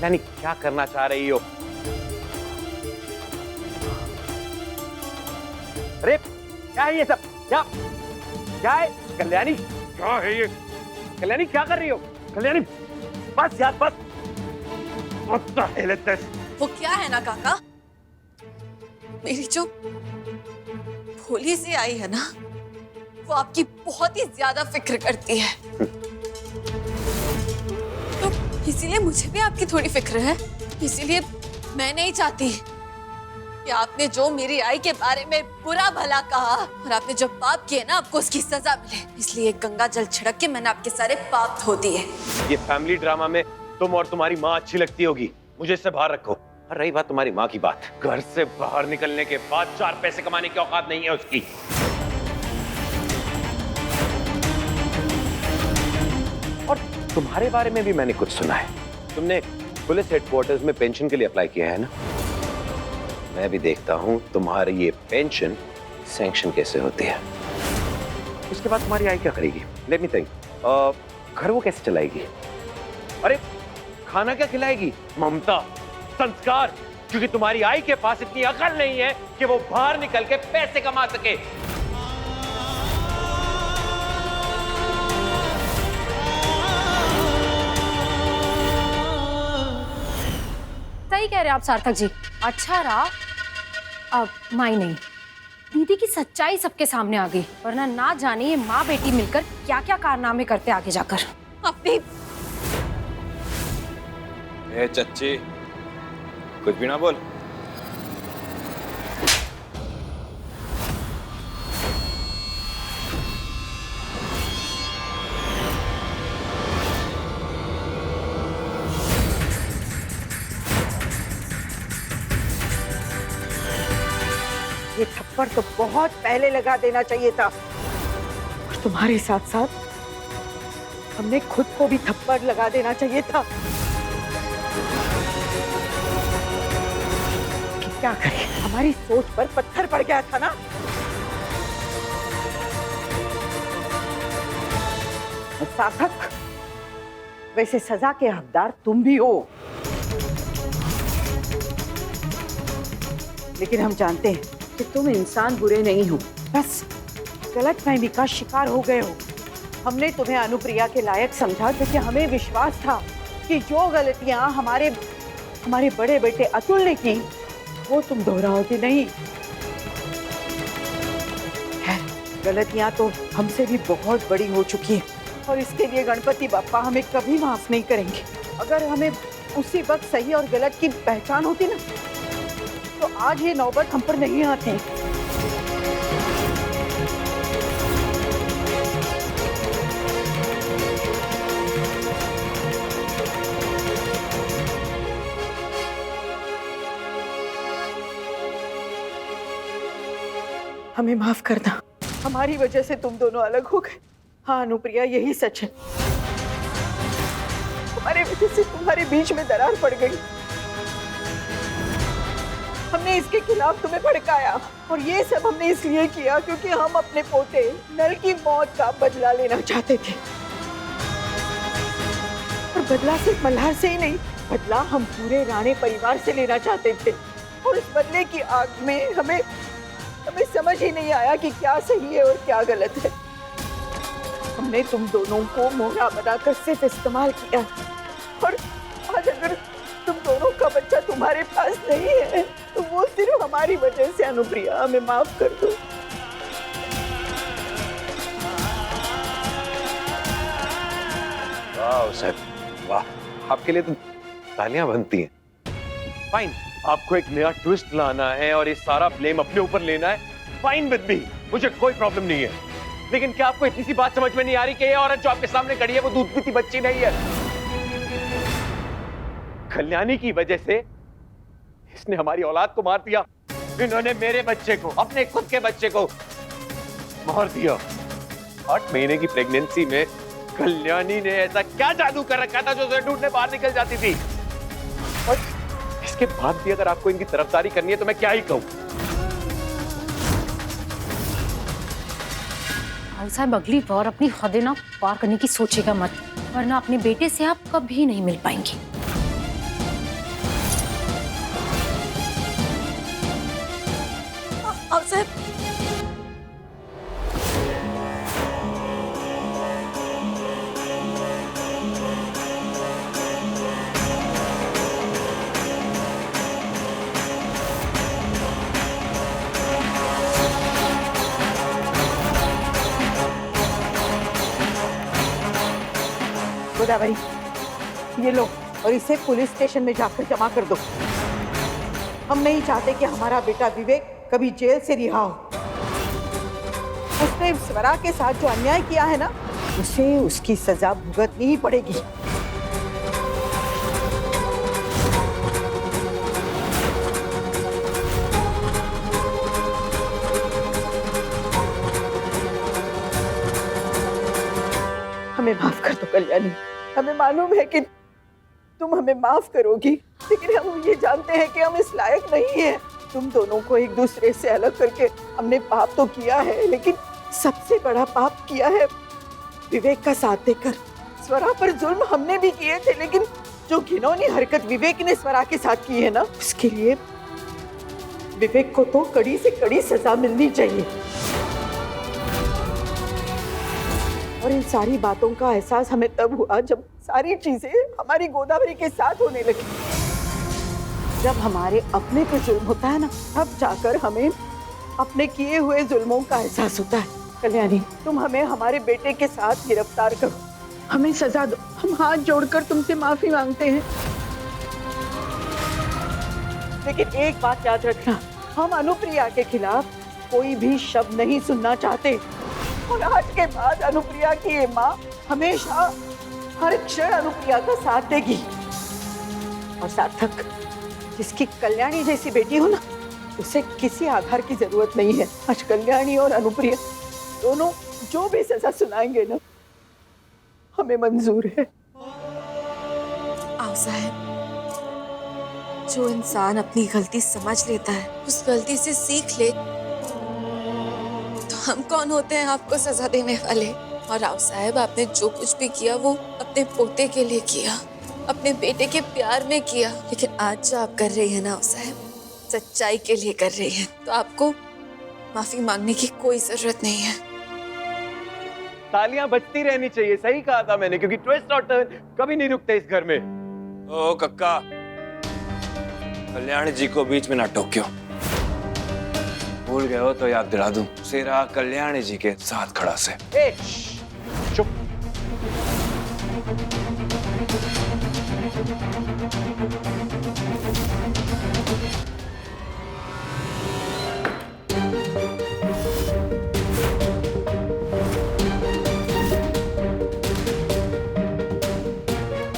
कल्याणी क्या करना चाह रही हो? अरे क्या है ये सब? क्या है कल्याणी? क्या है ये? कल्याणी क्या कर रही हो? कल्याणी बस यार बस। What the hell is this? वो क्या है ना काका, मेरी जो भोली सी आई है ना, वो आपकी बहुत ही ज्यादा फिक्र करती है। तो इसीलिए मुझे भी आपकी थोड़ी फिक्र है। इसीलिए मैं नहीं चाहती कि आपने जो मेरी आई के बारे में बुरा भला कहा और आपने जो पाप किए ना, आपको उसकी सजा मिले। इसलिए गंगा जल छिड़क के मैंने आपके सारे पाप धो दिए। ये फैमिली ड्रामा में तुम और तुम्हारी माँ अच्छी लगती होगी, मुझे इससे बाहर रखो। और रही बात तुम्हारी माँ की बात, घर से बाहर निकलने के बाद 4 पैसे कमाने की औकात नहीं है उसकी। और तुम्हारे बारे में भी मैंने कुछ सुना है। तुमने पुलिस हेडक्वार्टर्स में पेंशन के लिए अप्लाई किया है ना? मैं भी देखता हूं तुम्हारी ये पेंशन सैंक्शन कैसे होती है। उसके बाद तुम्हारी आई क्या करेगी? Let me think. घर वो कैसे चलाएगी? अरे खाना क्या खिलाएगी? ममता, संस्कार। क्योंकि तुम्हारी आई के पास इतनी अकल नहीं है कि वो बाहर निकल के पैसे कमा सके। सही कह रहे हैं आप सार्थक जी। अच्छा रहा अब माई नहीं, दीदी की सच्चाई सबके सामने आ गई, वरना ना जाने ये माँ बेटी मिलकर क्या क्या कारनामे करते आगे जाकर। अपनी चच्ची कुछ भी ना बोल। ये थप्पड़ तो बहुत पहले लगा देना चाहिए था। और तुम्हारे साथ साथ हमने खुद को भी थप्पड़ लगा देना चाहिए था। कि क्या करें, हमारी सोच पर पत्थर पड़ गया था ना। सार्थक, वैसे सजा के हकदार तुम भी हो, लेकिन हम जानते हैं कि तुम इंसान बुरे नहीं हो, बस गलतफहमी का शिकार हो गए हो। हमने तुम्हें अनुप्रिया के लायक समझा क्योंकि हमें विश्वास था कि जो गलतियां हमारे बड़े बेटे अतुल ने की वो तुम दोहराओगे नहीं। खैर, गलतियां तो हमसे भी बहुत बड़ी हो चुकी है और इसके लिए गणपति बाप्पा हमें कभी माफ नहीं करेंगे। अगर हमें उसी वक्त सही और गलत की पहचान होती ना, तो आज ये नौबत हम पर नहीं आती। हमें माफ करना, हमारी वजह से तुम दोनों अलग हो गए। हाँ अनुप्रिया, यही सच है। हमारी वजह से तुम्हारे बीच में दरार पड़ गई। हमने इसके खिलाफ तुम्हें भड़काया और ये सब हमने इसलिए किया क्योंकि हम अपने पोते नल की मौत का बदला लेना चाहते थे। और बदला सिर्फ मल्हार से ही नहीं, बदला हम पूरे राणे परिवार से लेना चाहते थे। और इस बदले की आग में हमें समझ ही नहीं आया कि क्या सही है और क्या गलत है। हमने तुम दोनों को मोहरा बनाकर सिर्फ इस्तेमाल किया और आज अगर तुम दोनों का बच्चा तुम्हारे पास नहीं है तो वो सिर्फ हमारी वजह से। अनुप्रिया, हमें माफ कर दो। वाह सर, वाह, आपके लिए तो तालियां बनती हैं। फाइन, आपको एक नया ट्विस्ट लाना है और ये सारा ब्लेम अपने ऊपर लेना है, फाइन विद मी, मुझे कोई प्रॉब्लम नहीं है। लेकिन क्या आपको इतनी सी बात समझ में नहीं आ रही कि ये औरत जो आपके सामने खड़ी है वो दूध पीती बच्ची नहीं है? कल्याणी की वजह से इसने हमारी औलाद को मार दिया। इन्होंने मेरे बच्चे को, अपने खुद के बच्चे को मार दिया। 8 महीने की प्रेगनेंसी में कल्याणी ने ऐसा क्या जादू कर रखा था जो उसे ढूंढने बाहर निकल जाती थी? और इसके बाद भी अगर आपको इनकी तरफदारी करनी है तो मैं क्या ही कहूं? भाई साहब, अगली बार अपनी हदें ना पार करने की सोचेगा मत, वरना अपने बेटे से आप कभी नहीं मिल पाएंगी। साहब। गोदावरी, ये लो और इसे पुलिस स्टेशन में जाकर जमा कर दो। हम नहीं चाहते कि हमारा बेटा विवेक कभी जेल से रिहा हो। उसने स्वरा के साथ जो अन्याय किया है ना, उसे उसकी सजा भुगतनी ही पड़ेगी। हमें माफ कर दो कल्याणी। हमें मालूम है कि तुम हमें माफ करोगी, लेकिन हम ये जानते हैं कि हम इस लायक नहीं हैं। तुम दोनों को एक दूसरे से अलग करके हमने पाप तो किया है, लेकिन सबसे बड़ा पाप किया है विवेक का साथ देकर। स्वरा पर जुल्म हमने भी किए थे, लेकिन जो घिनौनी हरकत विवेक ने स्वरा के साथ की है ना, उसके लिए विवेक को तो कड़ी से कड़ी सजा मिलनी चाहिए। और इन सारी बातों का एहसास हमें तब हुआ जब सारी चीजें हमारी गोदावरी के साथ होने लगी। जब हमारे अपने पे जुल्म होता है ना, तब जाकर हमें अपने किए हुए जुल्मों का एहसास होता है। कल्याणी, तुम हमें हमारे बेटे के साथ गिरफ्तार करो, हमें सजा दो। हम हाथ जोड़कर तुमसे माफी मांगते हैं, लेकिन एक बात याद रखना, हम अनुप्रिया के खिलाफ कोई भी शब्द नहीं सुनना चाहते। और आज के बाद अनुप्रिया की ये माँ हमेशा हर क्षण अनुप्रिया का साथ देगी। और सार्थक, जिसकी कल्याणी जैसी बेटी हो ना, उसे किसी आधार की जरूरत नहीं है। आज कल्याणी और अनुप्रिया दोनों जो भी सजा सुनाएंगे ना, हमें मंजूर है। आओ साहब, जो इंसान अपनी गलती समझ लेता है, उस गलती से सीख ले, तो हम कौन होते हैं आपको सजा देने वाले। और राव साहब, आपने जो कुछ भी किया वो अपने पोते के लिए किया, अपने बेटे के प्यार में किया, लेकिन आज जो आप कर रही है ना साहब, सच्चाई के लिए कर रही है, तो आपको माफी मांगने की कोई जरूरत नहीं है। तालियां बजती रहनी चाहिए, सही कहा था मैंने, क्योंकि ट्विस्ट और टर्न कभी नहीं रुकते इस घर में। ओ कक्का, कल्याणी जी को बीच में ना टोक्यो। भूल गए हो तो याद दिला दूं, सेरा कल्याणी जी के साथ खड़ा से। चुप।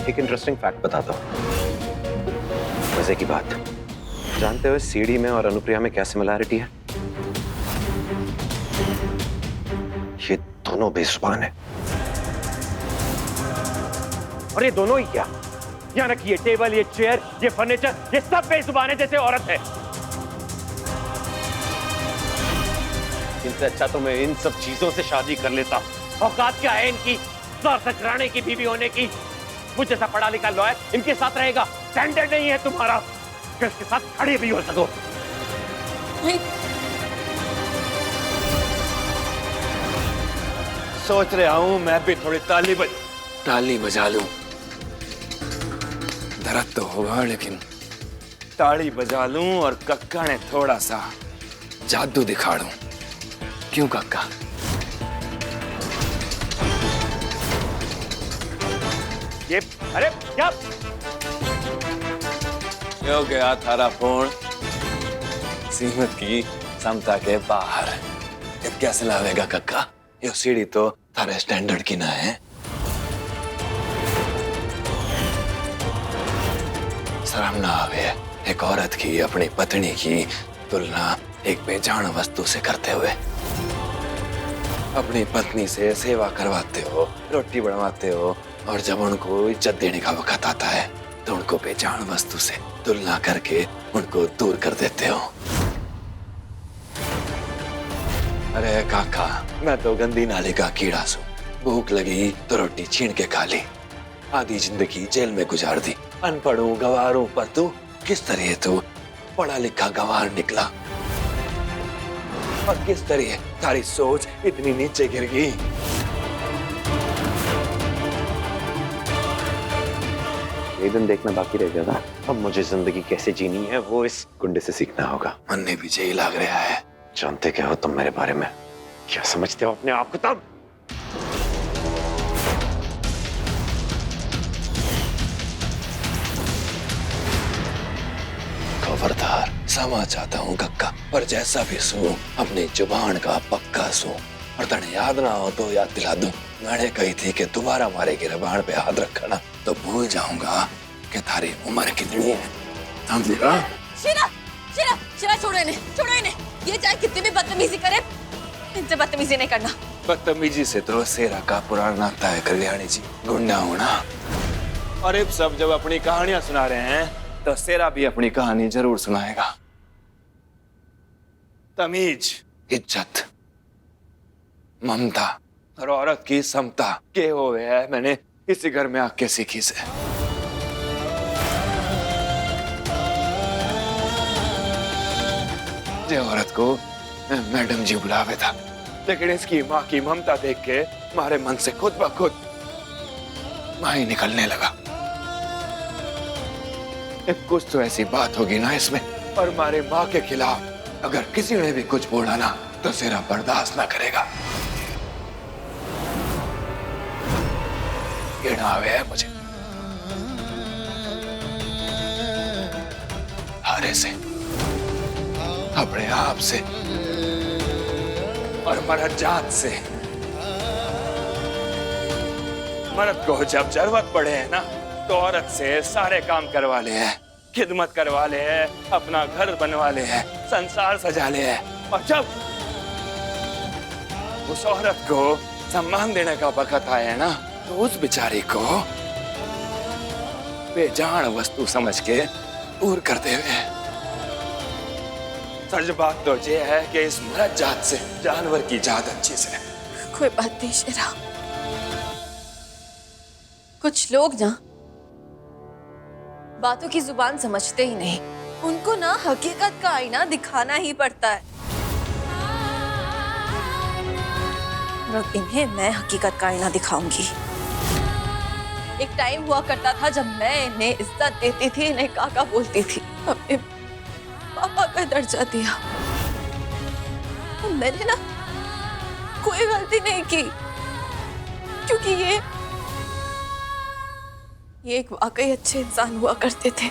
एक इंटरेस्टिंग फैक्ट बताता हूं, मजे की बात। जानते हो सीडी में और अनुप्रिया में क्या सिमिलैरिटी है? ये दोनों बेजुबान है। और ये दोनों ही क्या, यहाँ रखी ये टेबल, ये चेयर, ये फर्नीचर, ये सब बेजुबान है जैसे औरत है। इनसे अच्छा तो मैं इन सब चीजों से शादी कर लेता। औकात क्या है इनकी, सार्थक राणे की बीवी होने की। मुझ जैसा पढ़ा लिखा लॉयर इनके साथ रहेगा, स्टैंडर्ड नहीं है तुम्हारा कि इसके साथ खड़े भी हो सको। नहीं, सोच रहा हूं मैं भी थोड़ी ताली बजा लूं। दर्द तो होगा, लेकिन ताली बजा लूं और कक्का ने थोड़ा सा जादू दिखा दूं। क्यों कक्का? ये अरे क्या हो गया थारा फोन सीमत की क्षमता के बाहर। ये कैसे लावेगा कक्का? ये सीढ़ी तो थारे स्टैंडर्ड की ना है। शर्म ना आवे एक औरत की अपनी पत्नी की तुलना एक बेजान वस्तु से करते हुए। अपनी पत्नी से सेवा करवाते हो, रोटी बनवाते हो, और जब उनको इज्जत देने का वक्त आता है तो उनको बेजान वस्तु से तुलना करके उनको दूर कर देते हो। अरे काका, मैं तो गंदी नाली का कीड़ा हूं। भूख लगी तो रोटी छीन के खा ली, आधी जिंदगी जेल में गुजार दी। अनपढ़ हूं, गंवार हूं, पर तू किस तरह तू पढ़ा लिखा गंवार निकला। और किस तरह तारी सोच इतनी नीचे गिर गई। ये दिन देखना बाकी रह गया था। अब मुझे जिंदगी कैसे जीनी है वो इस गुंडे से सीखना होगा। मन्ने भी यही लग रहा है। जानते क्या हो तुम मेरे बारे में? क्या समझते हो अपने आप को तुम? खबरदार, क्षमा चाहता हूँ कक्का, पर जैसा भी सो अपनी जुबान का पक्का सो। और तने याद ना हो तो याद दिला दूं, मैंने कही थी कि दोबारा हमारे गिरबान पे हाथ रखा ना तो भूल जाऊंगा कि थारी उम्र कितनी है। समझेगा? शिरा, शिरा, शिरा छोड़ो इन्हें, छोड़ो इन्हें। ये चाहे कितनी भी बदतमीजी करे, इनसे बदतमीजी नहीं करना। बदतमीजी से तो सेरा का पुराना नाता है कल्याणी जी, गुंडा होना। और अब सब जब अपनी कहानियां सुना रहे हैं तो सेरा भी अपनी कहानी जरूर सुनाएगा। तमीज, इज्जत, ममता और औरत की समता के हुए है मैंने इसी घर में आके सीखी से। ये औरत को मैडम जी बुलावे था, लेकिन इसकी माँ की ममता देख के हमारे मन से खुद ब खुद माँ ही निकलने लगा। कुछ तो ऐसी बात होगी ना इसमें, और हमारे माँ के खिलाफ अगर किसी ने भी कुछ बोला ना तो सिरा बर्दाश्त ना करेगा। घृणावे है मुझे हारे से, अपने आप से और मर्द जात से। मर्द को जब जरूरत पड़े है ना तो औरत से सारे काम करवा ले है, खिदमत करवा ले है, अपना घर बनवा ले है, संसार सजा ले है। और जब उस औरत को सम्मान देने का वक्त आया है ना तो उस बेचारी को बेजान वस्तु समझ के दूर करते हुए। सच बात तो ये है कि इस मर्द जात से जानवर की जात अच्छी से। कोई बात नहीं शेरा, कुछ लोग ना बातों की जुबान समझते ही नहीं, उनको ना हकीकत का आईना दिखाना ही पड़ता है। और इन्हें मैं हकीकत का आईना दिखाऊंगी। एक टाइम हुआ करता था जब मैं इन्हें इज्जत देती थी, इन्हें काका बोलती थी, अपने पापा का दर्जा दिया। और मैंने ना कोई गलती नहीं की, क्योंकि ये एक वाकई अच्छे इंसान हुआ करते थे।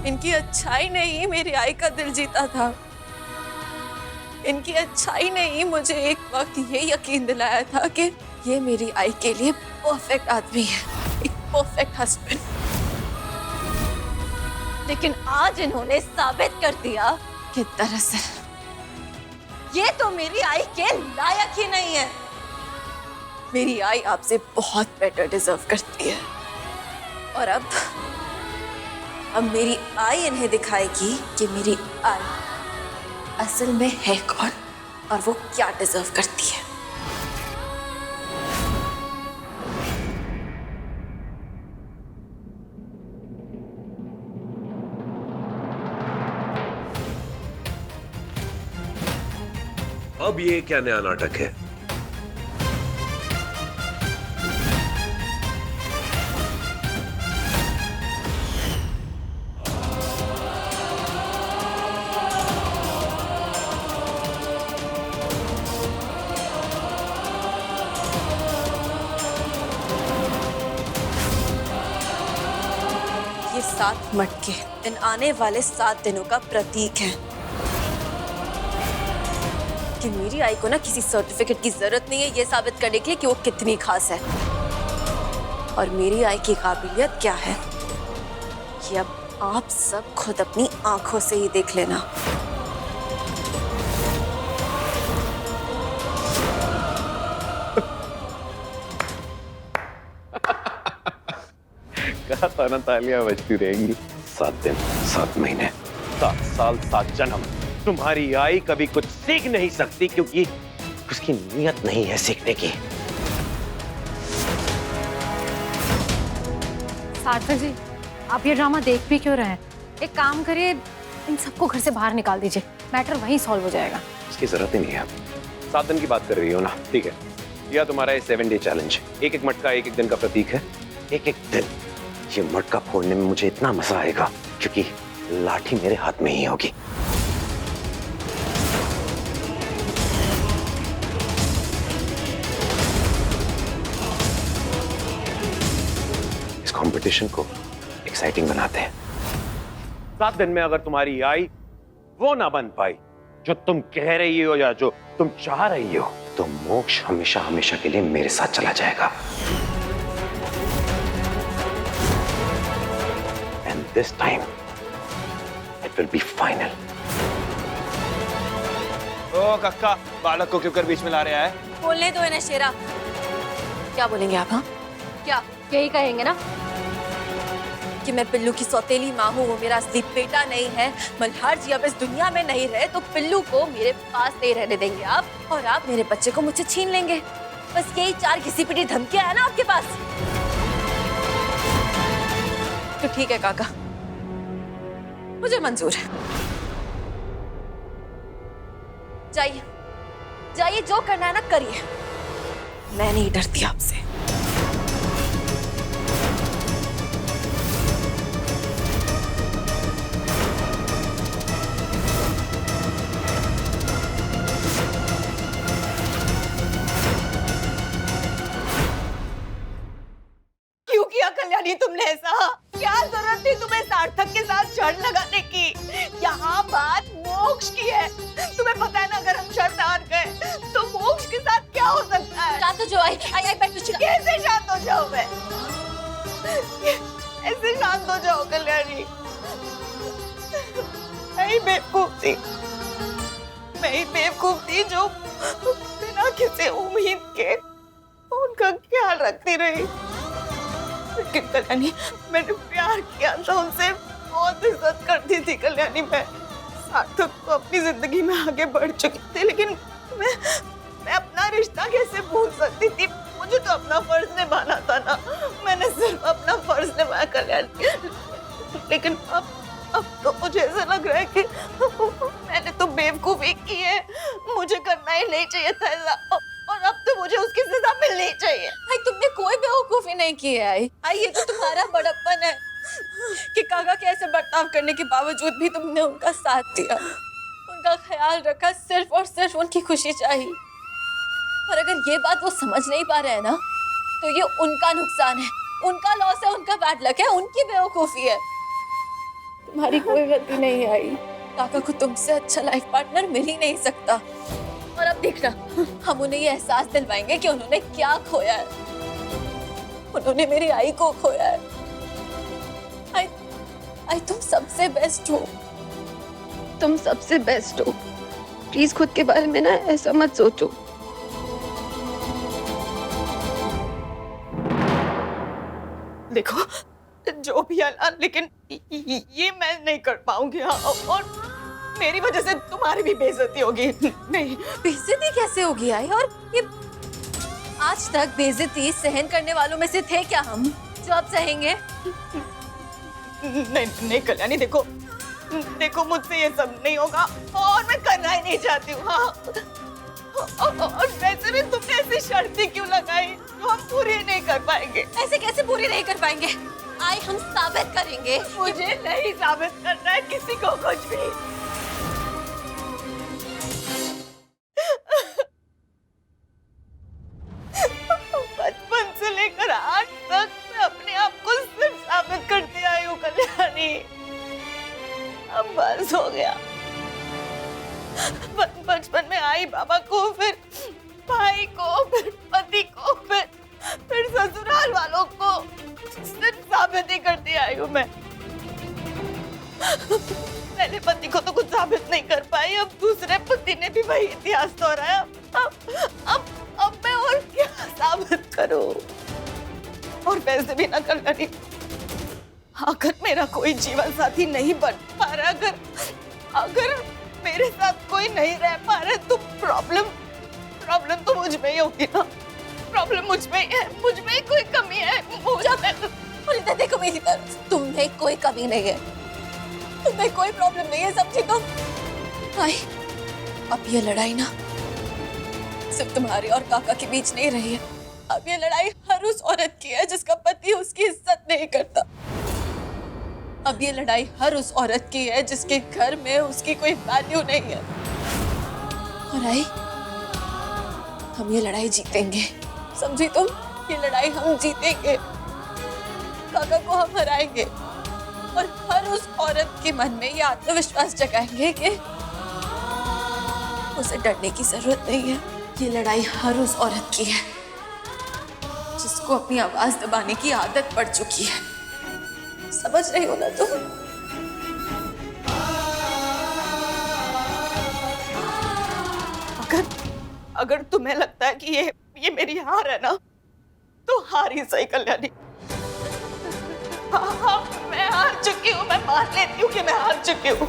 इनकी अच्छाई ने ही मेरी आई का दिल जीता था। इनकी अच्छाई ने ही मुझे एक वक्त ये यकीन दिलाया था कि ये मेरी आई के लिए परफेक्ट आदमी है, एक परफेक्ट हस्बैंड। लेकिन आज इन्होंने साबित कर दिया कि दरअसल ये तो मेरी आई के लायक ही नहीं है। मेरी आई आपसे बहुत बेटर डिजर्व करती है। और अब मेरी आई इन्हें दिखाएगी कि मेरी आई असल में है कौन और वो क्या डिजर्व करती है। अब ये क्या नया नाटक है? ये 7 मटके इन आने वाले 7 दिनों का प्रतीक है कि मेरी आई को ना किसी सर्टिफिकेट की जरूरत नहीं है ये साबित करने के लिए कि वो कितनी खास है। और मेरी आई की काबिलियत क्या है ये अब आप सब खुद अपनी आंखों से ही देख लेना। कहा था ना तालियां बजती रहेंगी। 7 दिन, 7 महीने, 7 साल, 7 जन्म तुम्हारी आई कभी कुछ सीख नहीं सकती क्योंकि उसकी नीयत नहीं है सीखने की। सार्थक जी, आप ये ड्रामा देख भी क्यों रहे हैं? एक काम करिए, इन सबको घर से बाहर निकाल दीजिए। मैटर वहीं सॉल्व हो जाएगा। इसकी जरूरत ही नहीं है। 7 दिन की बात कर रही हो ना, ठीक है। यह तुम्हारा ये 7 डे चैलेंज, एक एक मटका एक एक दिन का प्रतीक है। एक एक दिन ये मटका फोड़ने में मुझे इतना मजा आएगा क्योंकि लाठी मेरे हाथ में ही होगी। इस कंपटीशन को एक्साइटिंग बनाते हैं। 7 दिन में अगर तुम्हारी आई वो ना बन पाई जो तुम कह रही हो या जो तुम चाह रही हो, तो मोक्ष हमेशा हमेशा के लिए मेरे साथ चला जाएगा। And this time it will be final. ओ कक्का, बालक को क्यों कर बीच में ला रहा है? बोलने दो इन्हें शेरा। क्या बोलेंगे आप? हाँ क्या? यही कहेंगे ना कि मैं पिल्लू की सौतेली माँ हूँ, वो मेरा असली बेटा नहीं है। मल्हार जी अब इस दुनिया में नहीं रहे तो पिल्लू को मेरे पास नहीं रहने देंगे आप, और आप मेरे बच्चे को मुझसे छीन लेंगे। बस यही 4 घिसी पिटी धमकियां है ना आपके पास? तो ठीक है काका, मुझे मंजूर है। जाइए जाइए, जो करना है ना करिए, मैं नहीं डरती आपसे। क्यों किया कल्याणी तुमने ऐसा? क्या जरूरत थी तुम्हें सार्थक के साथ शर्त लगाने की? यहाँ बात मोक्ष की है। तुम्हें पता है ना, अगर हम शर्त हार गए तो मोक्ष के साथ क्या हो सकता है? शांत हो जाओ। आई बैठ। कैसे शांत हो जाऊं मैं? ऐसे शांत हो जाओ कल्याणी? मैं बेवकूफ थी जो बिना किसी उम्मीद के उनका ख्याल रखती रही। लेकिन कल्याणी, मैंने प्यार किया था उनसे, बहुत इज्जत करती थी कल्याणी। मैं सार्थक तो अपनी जिंदगी में आगे बढ़ चुकी थी, लेकिन मैं अपना रिश्ता कैसे भूल सकती थी? मुझे तो अपना फर्ज निभाना था ना। मैंने सिर्फ अपना फर्ज निभाया कल्याणी। लेकिन अब तो मुझे ऐसा लग रहा है कि मैंने तो बेवकूफी की है। मुझे करना ही नहीं चाहिए था ऐसा, और अब तो मुझे उसकी सजा मिलनी चाहिए। आई तुमने कोई बेवकूफी नहीं की है। आई ये तो तुम्हारा बड़प्पन है कि काका के ऐसे बर्ताव करने के बावजूद भी तुमने उनका साथ दिया, उनका ख्याल रखा, सिर्फ और सिर्फ उनकी खुशी चाहिए। और अगर ये बात वो समझ नहीं पा रहे हैं ना, तो ये उनका नुकसान है, उनका लॉस है, उनका बैड लक है, उनकी बेवकूफी है। तुम्हारी कोई गलती नहीं आई। काका को तुमसे अच्छा लाइफ पार्टनर मिल ही नहीं सकता। और अब देखना, हम उन्हें ये एहसास दिलवाएंगे कि उन्होंने क्या खोया है। उन्होंने मेरी आई को खोया है। आई तुम सबसे बेस्ट हो, तुम सबसे बेस्ट हो। प्लीज खुद के बारे में ना ऐसा मत सोचो। देखो, जो भी है, लेकिन ये मैं नहीं कर पाऊंगी। और मेरी वजह से तुम्हारी भी बेइज्जती होगी। नहीं, बेइज्जती कैसे होगी आई? और ये आज तक बेइज्जती सहन करने वालों में से थे क्या हम, जो अब सहेंगे? नहीं कल्याणी, देखो मुझसे ये सब नहीं होगा, और मैं करना ही नहीं चाहती हूँ। हाँ, और वैसे भी तुमने ऐसी शर्तें क्यों लगाई जो हम पूरी नहीं कर पाएंगे? ऐसे कैसे पूरी नहीं कर पाएंगे? आई हम साबित करेंगे। मुझे नहीं साबित करना है किसी को कुछ भी। बचपन से लेकर आज तक मैं अपने आप को सिर्फ साबित करती आई हूँ कल्याणी। अब बस हो गया। बचपन में आई बाबा को, फिर भाई को, फिर पति को, फिर ससुराल वालों को सिर्फ साबित ही करती आई हूँ मैं। पहले पति को तो कुछ साबित नहीं कर पाई, अब दूसरे पति ने भी वही इतिहास दोहराया। अब मैं और क्या साबित करूं? और वैसे भी ना कल्याणी, अगर मेरा कोई जीवन साथी नहीं बन पा रहा, अगर मेरे साथ कोई नहीं रह पा रहा, तो प्रॉब्लम तो मुझ में ही होगी ना। प्रॉब्लम मुझ में ही है, मुझ में ही कोई कमी है। देखो मेरी तरफ, तुम्हें कोई कमी नहीं है, तुम्हें कोई प्रॉब्लम नहीं है, समझी तुम? आई, अब ये लड़ाई ना सिर्फ तुम्हारे और काका के बीच नहीं रही है। अब ये लड़ाई हर उस औरत की है जिसका पति उसकी इज्जत नहीं करता। अब ये लड़ाई हर उस औरत की है जिसके घर में उसकी कोई वैल्यू नहीं है। और आई, हम ये लड़ाई जीतेंगे, समझी तुम? ये लड़ाई हम जीतेंगे, काका को हम हराएंगे और हर उस औरत के मन में ये आत्मविश्वास जगाएंगे कि उसे डरने की जरूरत नहीं है। ये लड़ाई हर उस औरत की है जिसको अपनी आवाज दबाने की आदत पड़ चुकी है। समझ रही हो ना तुम? अगर तुम्हें लगता है कि ये मेरी हार है ना, तो हार ही सही कल्याणी। हाँ, मैं हार चुकी हूँ, मैं मान लेती हूँ कि मैं हार चुकी हूँ।